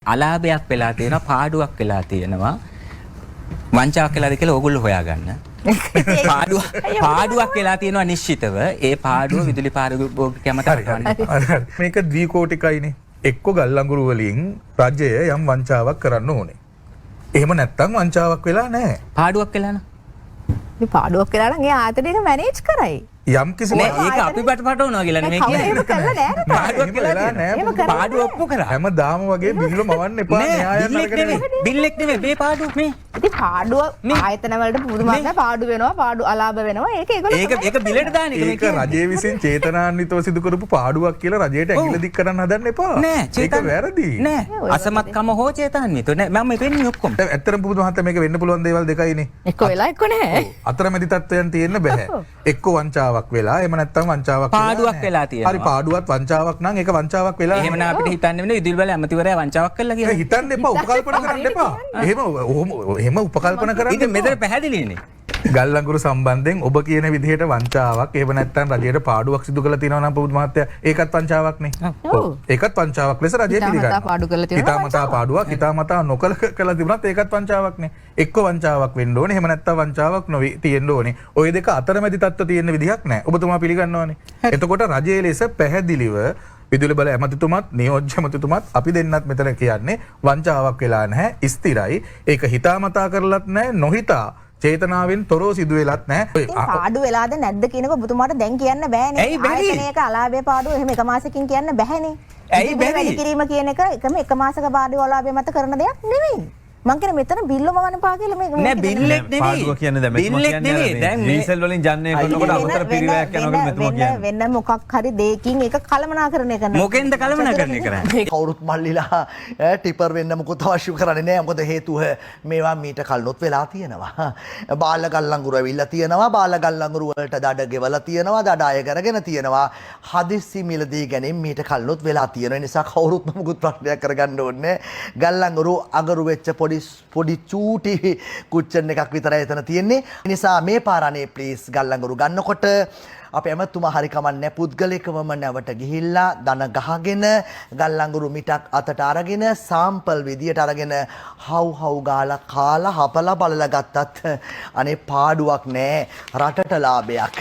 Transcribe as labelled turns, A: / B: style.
A: අලාභයක් වෙලා තියෙනවා පාඩුවක් වෙලා තියෙනවා වංචාවක් වෙලාද කියලා ඕගොල්ලෝ හොයාගන්න. පාඩුවක් වෙලා තියෙනවා නිශ්චිතව. ඒ පාඩුව විදුලි පාරිභෝගිකයා මත කරන්නේ.
B: මේක ද්විකෝටිකයිනේ. එක්ක ගල්ලඟුරු වලින් රජය යම් වංචාවක් කරන්න ඕනේ. එහෙම නැත්තම් වංචාවක් වෙලා නැහැ.
A: පාඩුවක් වෙලා නෑ.
C: මේ පාඩුවක් වෙලා නම් ඒ ආයතනයක මැනේජ් කරයි.
B: යම් කිසි
A: ඒක අපි පටවනවා කියලා නෙමෙයි කියන්නේ.
C: කළා නෑ.
A: පාඩුවක් වෙලා නෑ. පාඩුව ඔප්පු කරා.
B: හැමදාම වගේ බිල්ල මවන්න එපා.
A: බිල්ලෙක් නෙමෙයි මේ පාඩුව මේ.
C: ඉතින් පාඩුව ආයතන වලට පුදුමත් පාඩු වෙනවා පාඩු අලාභ වෙනවා ඒක
A: ඒක බිලට දාන එක
B: මේක රජයේ විසින් චේතනාන්විතව සිදු කරපු පාඩුවක් කියලා රජයට ඇඟිල්ල දික් කරන්න හදන්න එපා.
A: නෑ
B: ඒක වැරදි.
A: නෑ අසමත්කම හෝ චේතනාන්විතව නෑ මම මේ වෙන්නේ ඔක්කොම.
B: ඇත්තටම පුදුම මහත්තයා මේක වෙන්න පුළුවන් දේවල් දෙකයිනේ.
C: එක්ක වෙලා එක්ක නෑ.
B: අතරමැදි තත්ත්වයන් තියෙන්න බෑ. එක්ක වංචාවක් වෙලා එහෙම නැත්නම් වංචාවක්
A: පාඩුවක් වෙලා තියෙනවා.
B: හරි පාඩුවක් වංචාවක් නම් ඒක වංචාවක් වෙලා.
A: එහෙම නම් අපිට හිතන්න වෙන්නේ විදුලි වල ඇමතිවරයා වංචාවක් කළා කියලා.
B: හිතන්න එපා උපකල්පන කරන්න එපා. එහෙම උපකල්පන කරන්න.
A: ඒක මෙතන පැහැදිලිනේ.
B: ගල්ලඟුරු සම්බන්ධයෙන් ඔබ කියන විදිහට වංචාවක් එහෙම නැත්නම් රජයට පාඩුවක් සිදු කරලා තියෙනවා නම් පුදුම මහත්තයා ඒකත් වංචාවක්නේ. ඔව්. ඒකත් වංචාවක් ලෙස රජය පිළිගන්නවා. හිතාමතා පාඩුවක් හිතාමතා නොකල කළා තිබුණත් ඒකත් වංචාවක්නේ. එක්ක වංචාවක් වෙන්න ඕනේ එහෙම නැත්නම් වංචාවක් නොවි තියෙන්න ඕනේ. ওই දෙක අතරමැදි තත්ත්ව තියෙන විදිහක් නැහැ. ඔබතුමා පිළිගන්නවනේ. එතකොට රජයේ ලෙස පැහැදිලිව විදුලි බල ඇමතිතුමත් නියෝජ්‍ය ඇමතිතුමත් අපි දෙන්නත් මෙතන කියන්නේ වංචාවක් වෙලා නැහැ ස්ථිරයි. ඒක හිතාමතා කරලත් නැහැ නොහිතා චේතනාවෙන් තොරව සිදු වෙලත් නැහැ.
C: පාඩු වෙලාද නැද්ද කියනක ඔබතුමාට දැන් කියන්න බෑනේ. ආයතනයක අලාභය පාඩුව එහෙම එක මාසෙකින් කියන්න බෑනේ.
A: ඇයි බැරි?
C: වැඩි කිරීම කියන එක එක මාසක පාඩුව අලාභය මත කරන දෙයක් නෙමෙයි. මං කියන මෙතන බිල්ලම වන්න පා කියලා මේක
A: නෑ බිල්ලෙක් නෙමෙයි.
D: පාඩුව කියන්නේ දැන්
A: බිල්ලෙක් නෙමෙයි. දැන්
D: ඩීසල් වලින් ජනනය කරනකොට අමතර පිරිවැයක් යනවා කියලා මෙතුමා කියන්නේ.
C: වෙන මොකක් හරි දෙයකින් ඒක කලමනාකරණය කරනවා.
A: මොකෙන්ද කලමනාකරණය කරන්නේ?
E: කවුරුත් මල්ලිලා ටිපර් වෙන්න මොකුත් අවශ්‍ය කරන්නේ නැහැ. මොකද හේතුව මේවා මීට කලිනුත් වෙලා තියෙනවා. බාල ගල්ලංගුරු ඇවිල්ලා තියෙනවා. බාල ගල්ලංගුරු වලට දඩ ගෙවලා තියෙනවා. දඩ අය කරගෙන තියෙනවා. හදිස්සි මිලදී ගැනීම මීට කලිනුත් වෙලා තියෙන නිසා කවුරුත් මොකුත් ප්‍රශ්නයක් කරගන්න ඕනේ. ගල්ලංගුරු අගරු වෙච්ච පොඩි චූටි කුච්චන් එකක් විතරයි එතන තියෙන්නේ. ඒ නිසා මේ පාරානේ ප්ලීස් ගල්ලංගුරු ගන්නකොට අපේ ඇමතුමා හරි කමන්නේ පුද්ගලිකවම නැවට ගිහිල්ලා දන ගහගෙන ගල්ලංගුරු මිටක් අතට අරගෙන සාම්පල් විදියට අරගෙන හව් ගාලා කාලා හපලා බලලා ගත්තත් අනේ පාඩුවක් නෑ රටට ලාභයක්.